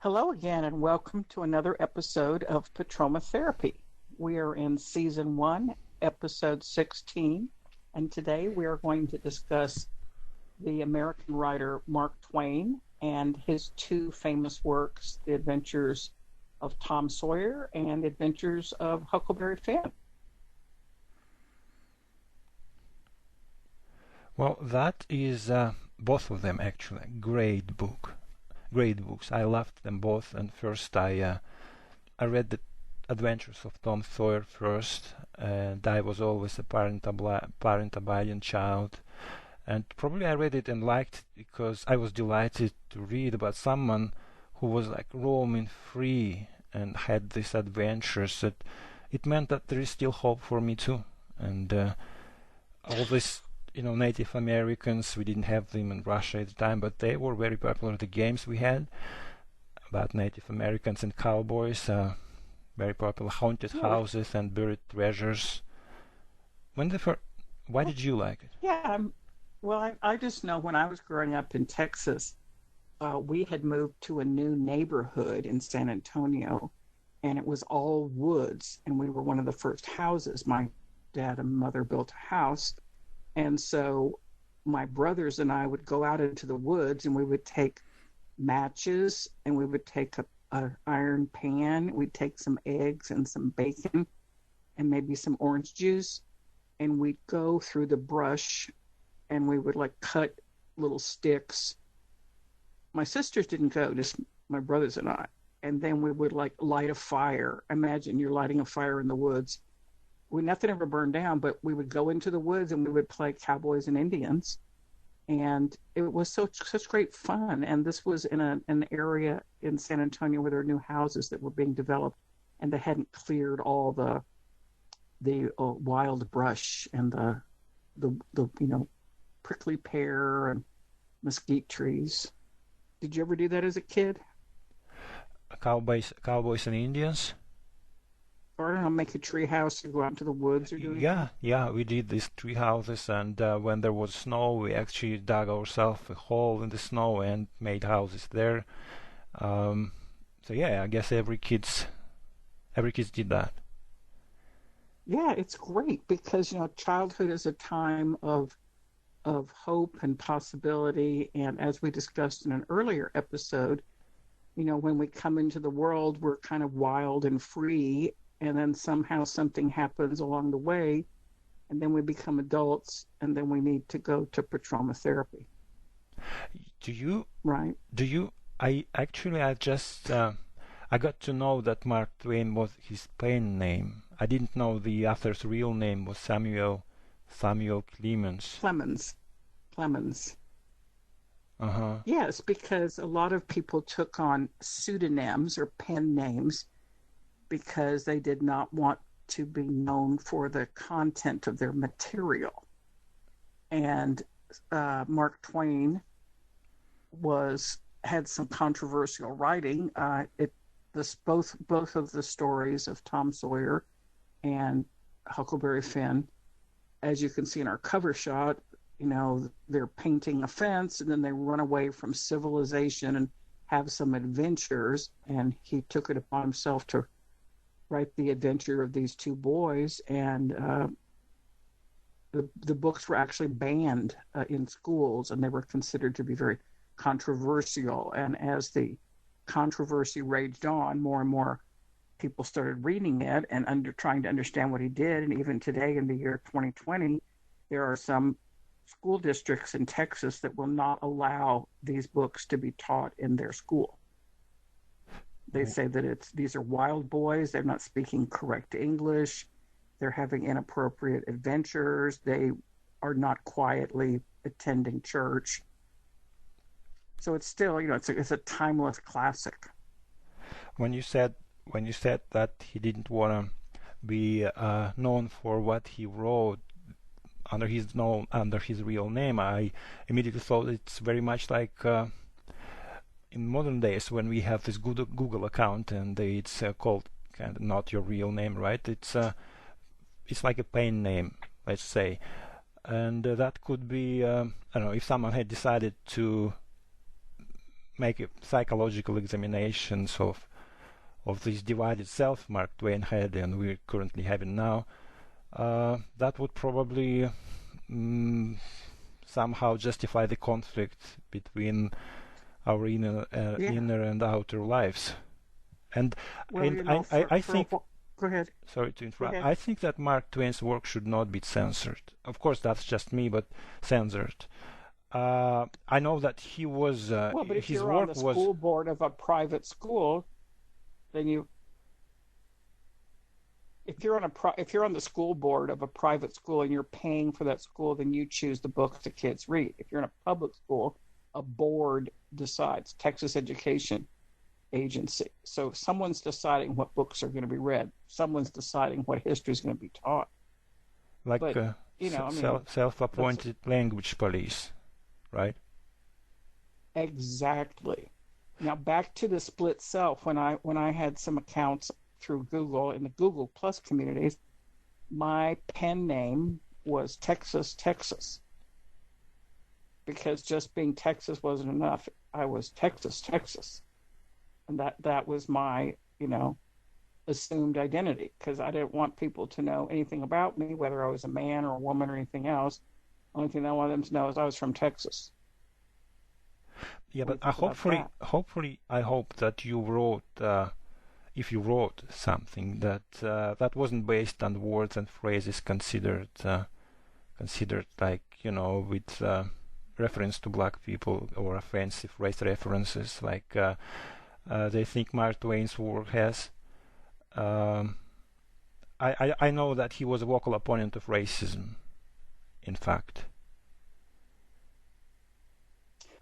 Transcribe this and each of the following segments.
Hello again, and welcome to another episode of Patroma Therapy. We are in Season 1, Episode 16, and today we are going to discuss the American writer Mark Twain and his two famous works, The Adventures of Tom Sawyer and Adventures of Huckleberry Finn. Well, that is both of them actually great books. I loved them both. And first, I read the Adventures of Tom Sawyer first, and I was always a parent abiding child. And probably I read it and liked it because I was delighted to read about someone who was like roaming free and had these adventures. That it meant that there is still hope for me too. And all this Native Americans, we didn't have them in Russia at the time, but they were very popular. The games we had about Native Americans and cowboys, very popular. Haunted houses and buried treasures. Why did you like it? Yeah, I just know when I was growing up in Texas, we had moved to a new neighborhood in San Antonio, and it was all woods, and we were one of the first houses. My dad and mother built a house. And so my brothers and I would go out into the woods, and we would take matches, and we would take a iron pan. We'd take some eggs and some bacon and maybe some orange juice. And we'd go through the brush, and we would like cut little sticks. My sisters didn't go, just my brothers and I. And then we would like light a fire. Imagine you're lighting a fire in the woods. Nothing ever burned down, but we would go into the woods and we would play cowboys and Indians, and it was such great fun. And this was in an area in San Antonio where there were new houses that were being developed, and they hadn't cleared all the wild brush and the prickly pear and mesquite trees. Did you ever do that as a kid? Cowboys and Indians. Or I don't know, make a tree house and go out into the woods or do anything? Yeah, we did these tree houses, and when there was snow, we actually dug ourselves a hole in the snow and made houses there. So yeah, I guess every kids did that. Yeah, it's great because childhood is a time of hope and possibility, and as we discussed in an earlier episode, when we come into the world, we're kind of wild and free, and then somehow something happens along the way, and then we become adults, and then we need to go to patroma therapy. Do you? Right. Do you? I just I got to know that Mark Twain was his pen name. I didn't know the author's real name was Samuel Clemens. Clemens. Uh-huh. Yes, because a lot of people took on pseudonyms or pen names because they did not want to be known for the content of their material. And Mark Twain had some controversial writing. Both of the stories of Tom Sawyer and Huckleberry Finn, as you can see in our cover shot, they're painting a fence, and then they run away from civilization and have some adventures. And he took it upon himself to write the adventure of these two boys, and the books were actually banned in schools, and they were considered to be very controversial. And as the controversy raged on, more and more people started reading it and trying to understand what he did. And even today, in the year 2020, there are some school districts in Texas that will not allow these books to be taught in their school. They say that these are wild boys. They're not speaking correct English. They're having inappropriate adventures. They are not quietly attending church. So it's still, it's a timeless classic. When you said that he didn't want to be known for what he wrote under his real name, I immediately thought it's very much like in modern days when we have this Google account and it's called kind of not your real name, right? It's like a pen name, let's say, and that could be I don't know, if someone had decided to make psychological examinations of this divided self Mark Twain had and we're currently having now, that would probably somehow justify the conflict between our Yeah. inner and outer lives. And Well, I think, go ahead. sorry to Go interrupt, ahead. I think that Mark Twain's work should not be censored. Of course, that's just me, but censored. I know that Well, but if his you're on work the was, school board of a private school, then you if you're on the school board of a private school and you're paying for that school, then you choose the books the kids read. If you're in a public school, a board decides, Texas Education Agency. So someone's deciding what books are going to be read. Someone's deciding what history is going to be taught. like But, I mean, that's self-appointed language police, right? exactly. Now back to the split self. When I had some accounts through Google in the Google Plus communities, my pen name was Texas, Texas, because just being Texas wasn't enough. I was Texas, Texas, and that was my assumed identity because I didn't want people to know anything about me, whether I was a man or a woman or anything else. Only thing I wanted them to know is I was from Texas. Yeah, What do but you think about that? I hope that you wrote, if you wrote something that wasn't based on words and phrases considered like with reference to black people or offensive race references like they think Mark Twain's work has. Um, I know that he was a vocal opponent of racism, in fact.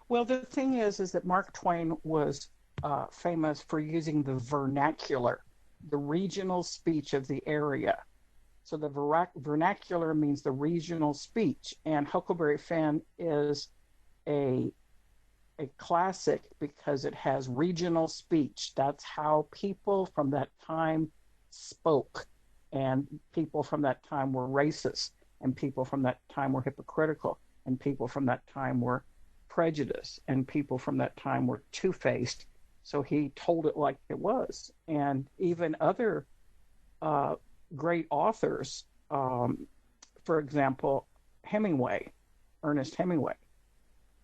Well, the thing is that Mark Twain was famous for using the vernacular, the regional speech of the area. So the vernacular means the regional speech, and Huckleberry Finn is a a classic because it has regional speech. That's how people from that time spoke, and people from that time were racist, and people from that time were hypocritical, and people from that time were prejudiced, and people from that time were two-faced. So he told it like it was, and even other uh, great authors, for example, Hemingway, Ernest Hemingway.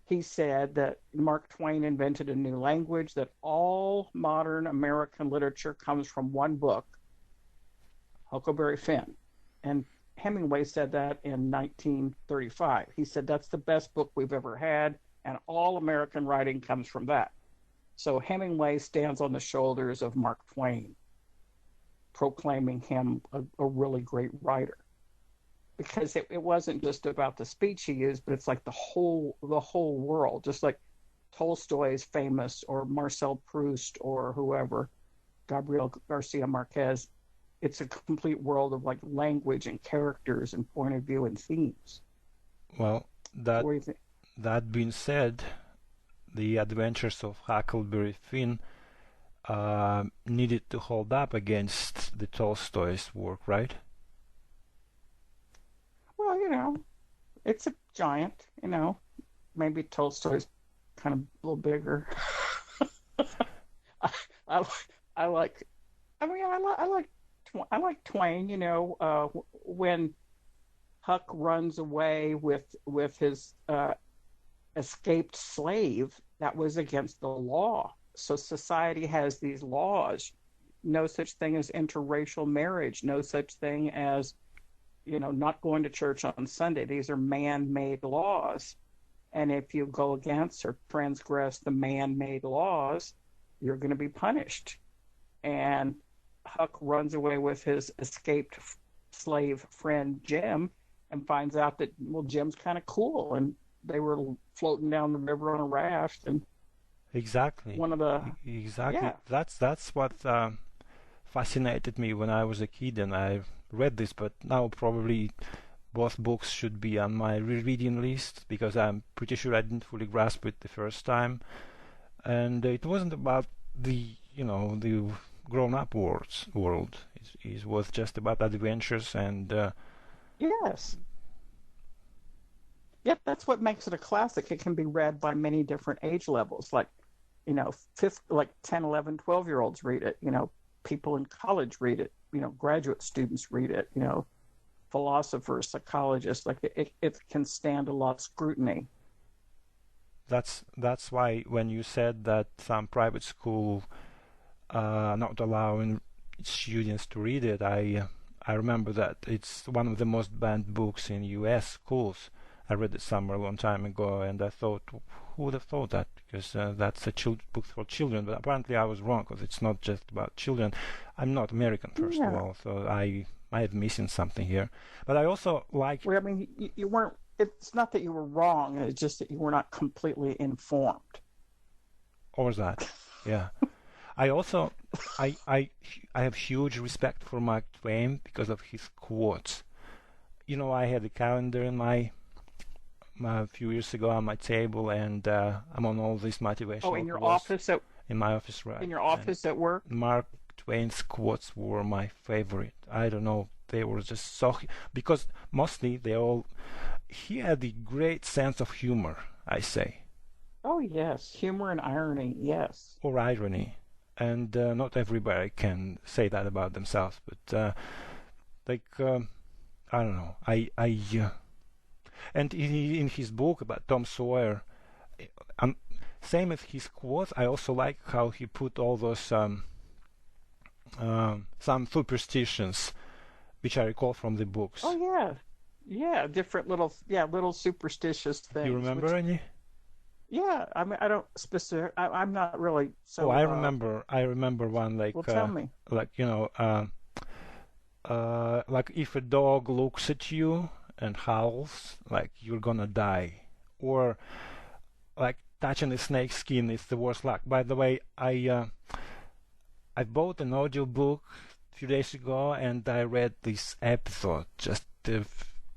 He said that Mark Twain invented a new language, that all modern American literature comes from one book, Huckleberry Finn. And Hemingway said that in 1935. He said, that's the best book we've ever had, and all American writing comes from that. So Hemingway stands on the shoulders of Mark Twain, proclaiming him a really great writer. Because it wasn't just about the speech he used, but it's like the whole world. Just like Tolstoy is famous, or Marcel Proust, or whoever, Gabriel Garcia Marquez. It's a complete world of like language and characters and point of view and themes. Well, So that what do you think? that being said, the adventures of Huckleberry Finn needed to hold up against the Tolstoy's work, right? Well, it's a giant. Maybe Tolstoy's kind of a little bigger. I, I, I like. I mean, I like Twain. When Huck runs away with his escaped slave, that was against the law. So society has these laws. No such thing as interracial marriage. No such thing as not going to church on Sunday. These are man-made laws. And if you go against or transgress the man-made laws, you're going to be punished. And Huck runs away with his escaped slave friend Jim and finds out that, well, Jim's kind of cool. And they were floating down the river on a raft. And Exactly. one of the, Exactly. yeah, That's what fascinated me when I was a kid, and I read this. But now probably both books should be on my rereading list because I'm pretty sure I didn't fully grasp it the first time. And it wasn't about the grown-up world. It was just about adventures and yes. Yep, that's what makes it a classic. It can be read by many different age levels. Like fifth, like 10, 11, 12-year-olds read it. People in college read it. Graduate students read it. Philosophers, psychologists. Like it can stand a lot of scrutiny. That's why when you said that some private school not allowing students to read it, I remember that it's one of the most banned books in U.S. schools. I read it somewhere a long time ago, and I thought, who would have thought that? Because that's a book for children. But apparently I was wrong, because it's not just about children. I'm not American, first of Yeah. all, so I might be missing something here. But I also like, Well, I mean, you weren't. It's not that you were wrong. It's just that you were not completely informed. or that, yeah. I also, I have huge respect for Mark Twain because of his quotes. I had a calendar in a few years ago on my table, and I'm on all these Oh, motivational in your quotes office at in my office, right? in your And office at work. Mark Twain's quotes were my favorite. I don't know, they were just so because mostly he had a great sense of humor, I say, Oh yes, humor and irony. Yes. or irony, and not everybody can say that about themselves. But like I don't know, and in his book about Tom Sawyer, um, same as his quotes, I also like how he put all those some superstitions, which I recall from the Oh books. yeah, yeah. Different little superstitious You things. remember Which any? yeah, I mean, I don't specific. I'm not really Oh, so. I remember one Well, tell me. like like if a dog looks at you and howls, like you're gonna die, or like touching a snake's skin is the worst luck. By the way, I bought an audiobook a few days ago, and I read this episode just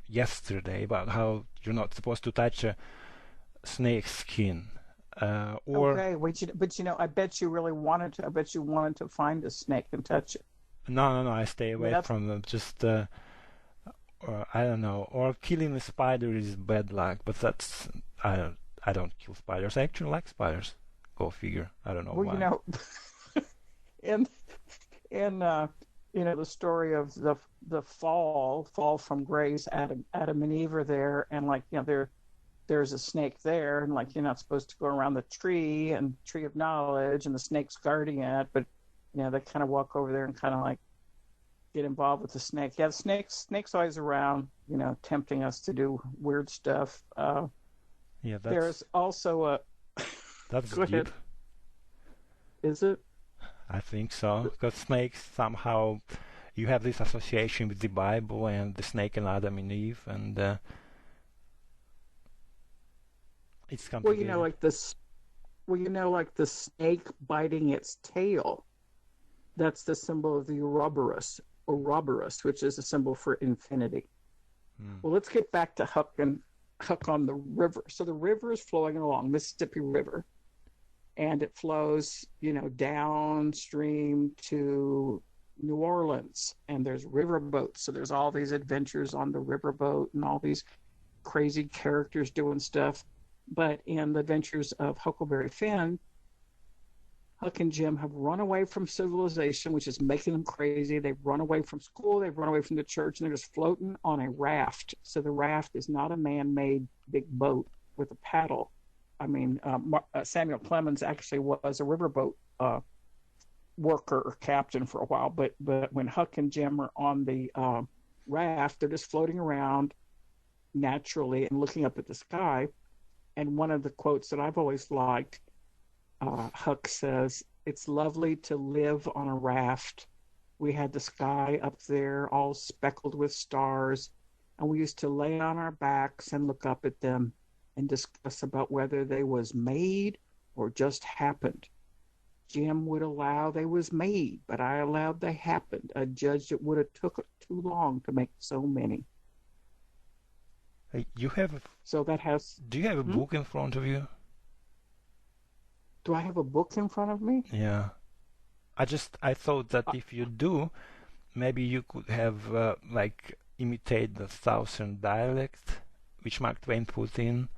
yesterday about how you're not supposed to touch a snake's skin. Or Okay, but I bet you really wanted to. I bet you wanted to find a snake and touch it. no, I stay I mean, away that's from them. Just or I don't know. Or killing a spider is bad luck, but that's I don't kill spiders. I actually like spiders. Go figure. I don't know well, why. in in the story of the fall from grace. Adam and Eve are there, and like there's a snake there, and like you're not supposed to go around the tree and tree of knowledge, and the snake's guarding it, but they kind of walk over there and kind of like get involved with the snake. Yeah, the snake's always around, tempting us to do weird stuff. Yeah, There's also a that's go deep. ahead. Is it? I think so, because snakes somehow you have this association with the Bible and the snake and Adam and Eve, and it's Well, complicated. like this. Well, like the snake biting its tail. That's the symbol of the Ouroboros, which is a symbol for infinity. Hmm. Well, let's get back to Huck on the river. So the river is flowing along, Mississippi River, and it flows, downstream to New Orleans, and there's river boats. So there's all these adventures on the riverboat and all these crazy characters doing stuff. But in the adventures of Huckleberry Finn, Huck and Jim have run away from civilization, which is making them crazy. They've run away from school, they've run away from the church, and they're just floating on a raft. So the raft is not a man-made big boat with a paddle. I mean, Samuel Clemens actually was a riverboat worker or captain for a while, but when Huck and Jim are on the raft, they're just floating around naturally and looking up at the sky. And one of the quotes that I've always liked, Huck says, "It's lovely to live on a raft. We had the sky up there all speckled with stars, and we used to lay on our backs and look up at them and discuss about whether they was made or just happened. Jim would allow they was made, but I allowed they happened. I judged it would have took too long to make so many." Hey, So that has. do you have a Hmm? book in front of you? Do I have a book in front of me? Yeah. I thought that Uh, if you do, maybe you could have like imitate the Southern dialect, which Mark Twain put in.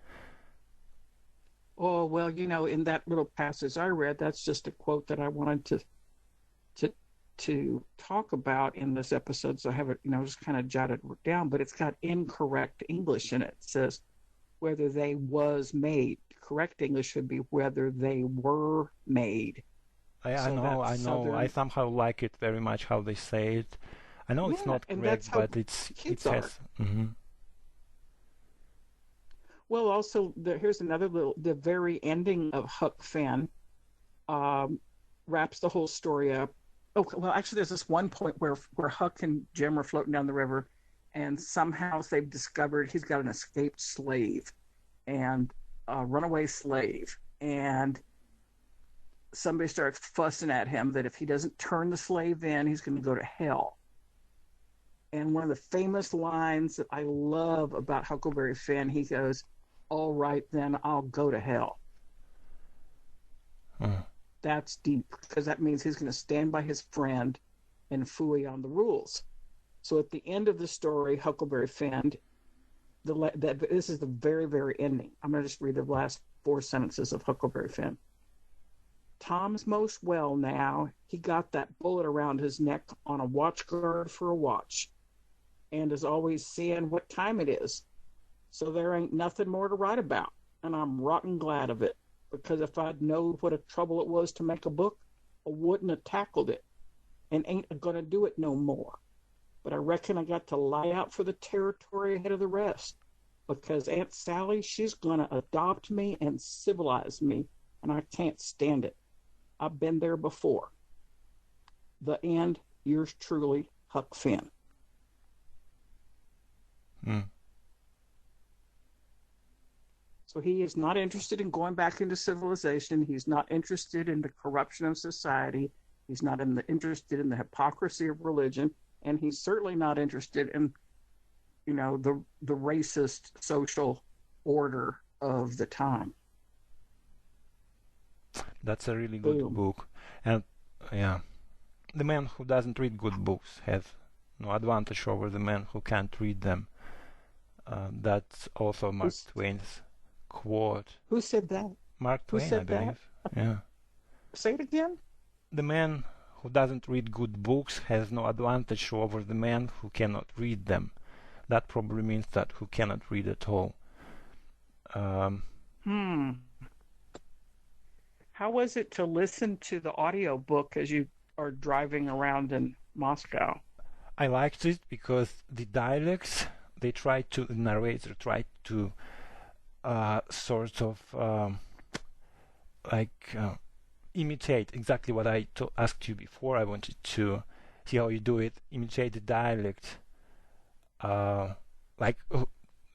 Oh, well, in that little passage I read, that's just a quote that I wanted to to talk about in this episode. So I have it, just kind of jotted down, but it's got incorrect English in it. It says whether they was made. Correct English should be whether they were made. I So know, that's I know. I Southern. somehow like it very much how they say it. I know it's Yeah, not and correct, that's how but it kids are. has. Hmm. Well, also, here's another little, the very ending of Huck Finn um, wraps the whole story up. Oh, well, actually, there's this one point where Huck and Jim are floating down the river, and somehow they've discovered he's got an escaped slave and a runaway slave, and somebody starts fussing at him that if he doesn't turn the slave in, he's going to go to hell. And one of the famous lines that I love about Huckleberry Finn, he goes, "All right, then I'll go to hell." Mm. That's deep because that means he's going to stand by his friend and phooey on the rules. So at the end of the story, Huckleberry Finn, this is the very, very ending. I'm going to just read the last four sentences of Huckleberry Finn. Tom's most well now. He got that bullet around his neck on a watch guard for a watch and is always seeing what time it is. So there ain't nothing more to write about. And I'm rotten glad of it because if I'd known what a trouble it was to make a book, I wouldn't have tackled it and ain't going to do it no more. But I reckon I got to lie out for the territory ahead of the rest because Aunt Sally, she's going to adopt me and civilize me, and I can't stand it. I've been there before. The end. Yours truly, Huck Finn. Mm. So he is not interested in going back into civilization. He's not interested in the corruption of society. He's not interested in the hypocrisy of religion, and he's certainly not interested in, the racist social order of the time. That's a really good Boom. book. And yeah, the man who doesn't read good books has no advantage over the man who can't read them. That's also Mark Who's Twain's quote. who said that? Mark Who Twain, I said that? believe. Yeah. Say it again. The man who doesn't read good books has no advantage over the man who cannot read them. That probably means that who cannot read at all. Um, Hmm. How was it to listen to the audio book as you are driving around in Moscow? I liked it because the dialects they tried to the narrator tried to sort of like imitate exactly what I asked you before. I wanted to see how you do it. Imitate the dialect, uh, like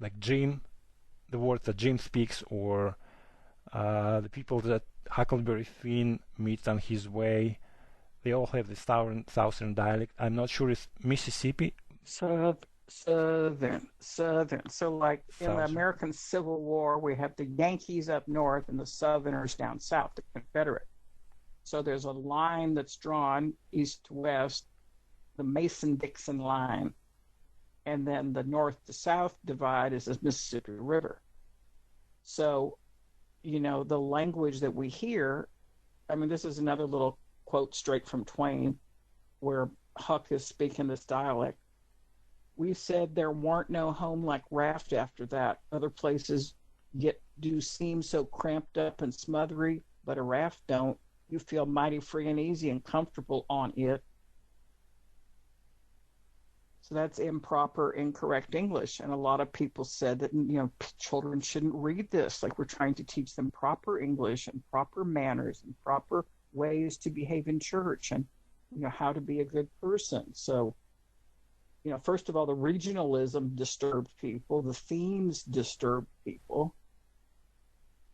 like Jim, the words that Jim speaks, or the people that Huckleberry Finn meets on his way. They all have the southern dialect. I'm not sure if Mississippi Southern. So, like in the southern. American Civil War, we have the Yankees up north and the Southerners down south, the Confederate. So there's a line that's drawn east to west, the Mason-Dixon line, and then the north to south divide is the Mississippi River. So, the language that we hear, I mean, this is another little quote straight from Twain, where Huck is speaking this dialect. We said there weren't no home like Raft after that. Other places get do seem so cramped up and smothery, but a raft don't. You feel mighty free and easy and comfortable on it. So that's improper, incorrect English. And a lot of people said that, children shouldn't read this. Like we're trying to teach them proper English and proper manners and proper ways to behave in church and, how to be a good person. So, first of all, the regionalism disturbed people, the themes disturbed people.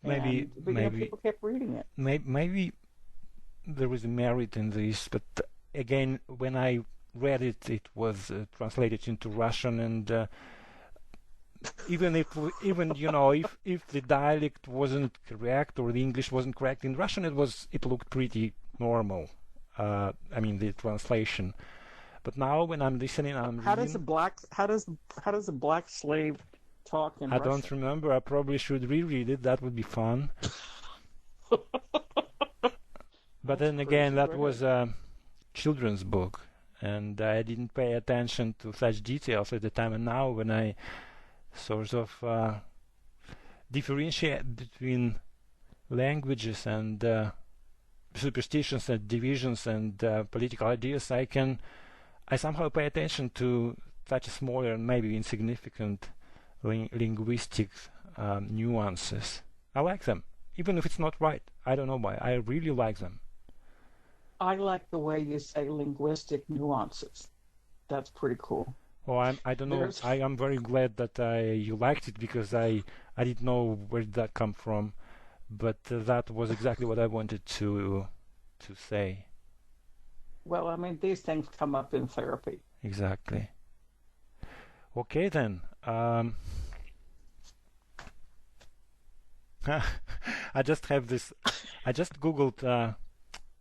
Maybe, But, maybe, people kept reading it. maybe there is a merit in this, but again, when I read it, it was translated into Russian, and even if the dialect wasn't correct or the English wasn't correct in Russian, it looked pretty normal. I mean the translation. But now when I'm listening, I'm How does reading. a black slave talk in I don't Russian. remember. I probably should reread it. That would be fun. But That's then again, crazy. Go that ahead. was a children's book, and I didn't pay attention to such details at the time. And now, when I sort of differentiate between languages and superstitions and divisions and political ideas, I somehow pay attention to such smaller and maybe insignificant linguistic nuances. I like them, even if it's not right. I don't know why. I really like them. I like the way you say linguistic nuances. That's pretty cool. Oh, I don't know. There's, I am very glad that you liked it because I didn't know where did that come from, but that was exactly what I wanted to say. well, I mean, these things come up in therapy. Exactly. Okay then. I just have this. I just googled a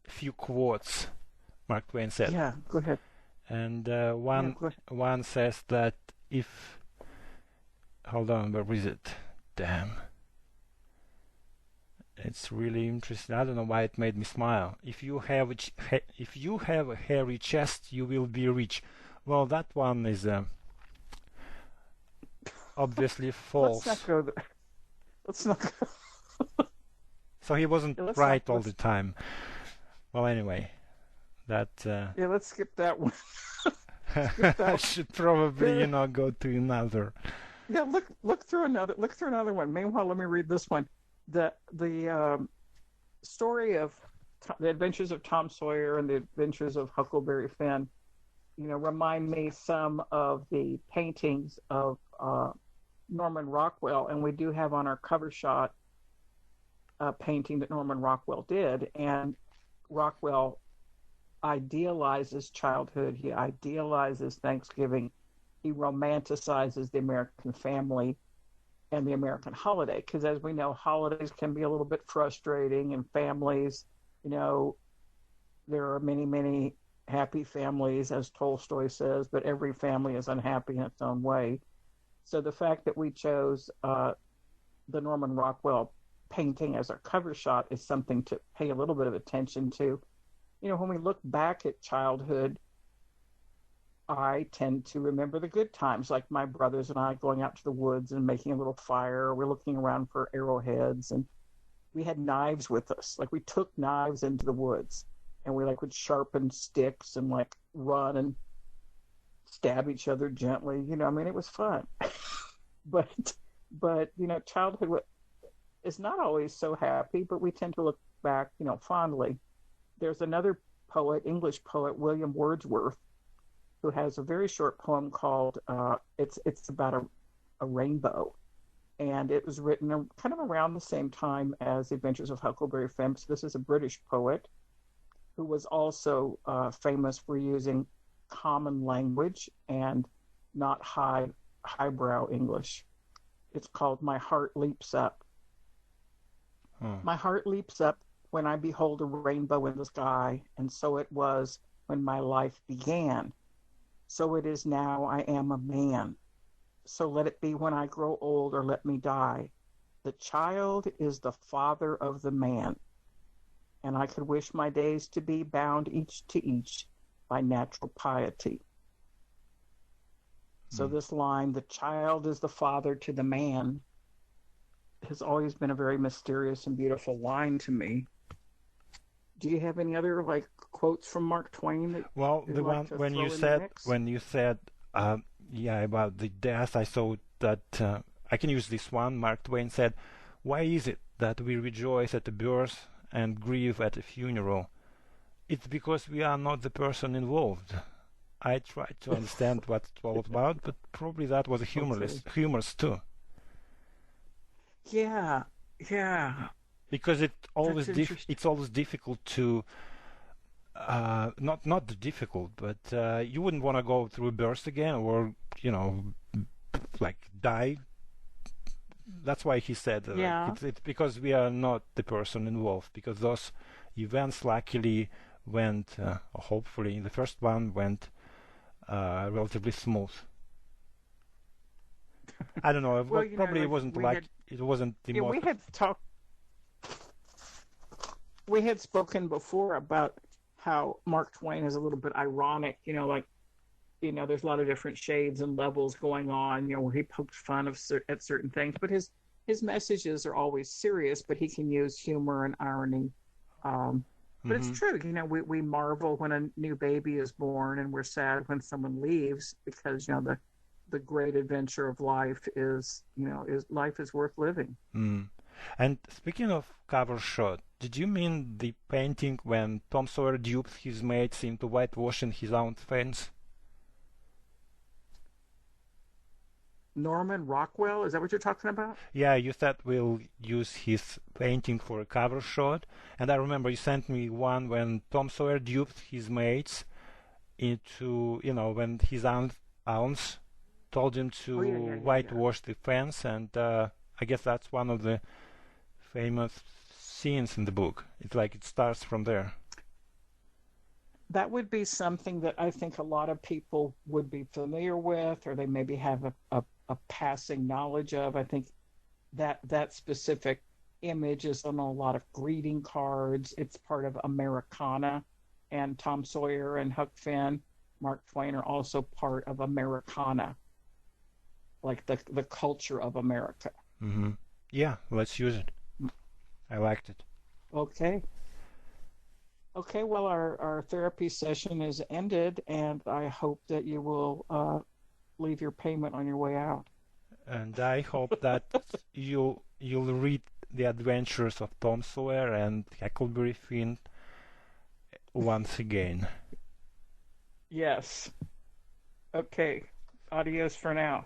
few quotes Mark Twain said, Yeah, go ahead. and Yeah, one go ahead. one says that if hold on, where is it? Damn, it's really interesting. I don't know why it made me smile. If you have a hairy chest, you will be rich. Well, that one is obviously Let's not false. go there. Let's not go. So he wasn't Yeah, let's not. right all the time. Well, anyway, that Yeah, let's skip that one. Skip I that one. should probably, There. go to another. Yeah, look through another one. Meanwhile, let me read this one. The story of the Adventures of Tom Sawyer and the Adventures of Huckleberry Finn, remind me some of the paintings of Norman Rockwell, and we do have on our cover shot a painting that Norman Rockwell did, and Rockwell idealizes childhood. He idealizes Thanksgiving. He romanticizes the American family and the American holiday. Because as we know, holidays can be a little bit frustrating, and families, you know, there are many, many happy families, as Tolstoy says, but every family is unhappy in its own way. So the fact that we chose the Norman Rockwell painting as our cover shot is something to pay a little bit of attention to. When we look back at childhood, I tend to remember the good times, like my brothers and I going out to the woods and making a little fire. We're looking around for arrowheads, and we had knives with us. Like we took knives into the woods, and we like would sharpen sticks and like run and stab each other gently. I mean, it was fun. but childhood is not always so happy, but we tend to look back, fondly. There's another poet, English poet, William Wordsworth, who has a very short poem called it's about a rainbow, and it was written kind of around the same time as The Adventures of Huckleberry Finn. So this is a British poet who was also famous for using common language and not highbrow English. It's called "My Heart Leaps Up." Oh. My heart leaps up when I behold a rainbow in the sky, and so it was when my life began. So it is now I am a man. So let it be when I grow old or let me die. The child is the father of the man, and I could wish my days to be bound each to each by natural piety. So this line, the child is the father to the man, has always been a very mysterious and beautiful line to me. Do you have any other quotes from Mark Twain that Well, you'd the like one to throw in the mix? when you said yeah, about the death, I thought that I can use this one. Mark Twain said, "Why is it that we rejoice at a birth and grieve at a funeral? It's because we are not the person involved." I tried to understand what it's all about, but probably that was a Okay. humorous too, Yeah, yeah, because that's interesting. it's always difficult to not difficult, but you wouldn't want to go through a birth again, or like die. That's why he said Yeah, it's because we are not the person involved, because those events luckily went, hopefully the first one went relatively smooth. I don't know. Well, you know, Probably it like wasn't like it wasn't the yeah, most. we had spoken before about how Mark Twain is a little bit ironic, like, there's a lot of different shades and levels going on, where he pokes fun at certain things, but his messages are always serious, but he can use humor and irony. But it's Hmm. true, we marvel when a new baby is born, and we're sad when someone leaves, because the great adventure of life is life is worth living. Mm. And speaking of cover shot, did you mean the painting when Tom Sawyer duped his mates into whitewashing his own fence? Norman Rockwell, is that what you're talking about? Yeah, you said we'll use his painting for a cover shot, and I remember you sent me one when Tom Sawyer duped his mates into, when his aunts told him Oh yeah, to yeah, yeah, yeah. whitewash the fence, and I guess that's one of the famous scenes in the book. It's like it starts from there. That would be something that I think a lot of people would be familiar with, or they maybe have a passing knowledge of. I think that specific image is on a lot of greeting cards. It's part of Americana, and Tom Sawyer and Huck Finn, Mark Twain are also part of Americana, like the culture of America. Hmm. Yeah, let's use it. I liked it. Okay. Okay, well, our therapy session is ended, and I hope that you will leave your payment on your way out. And I hope that you'll read The Adventures of Tom Sawyer and Huckleberry Finn once again. Yes. Okay. Adios for now.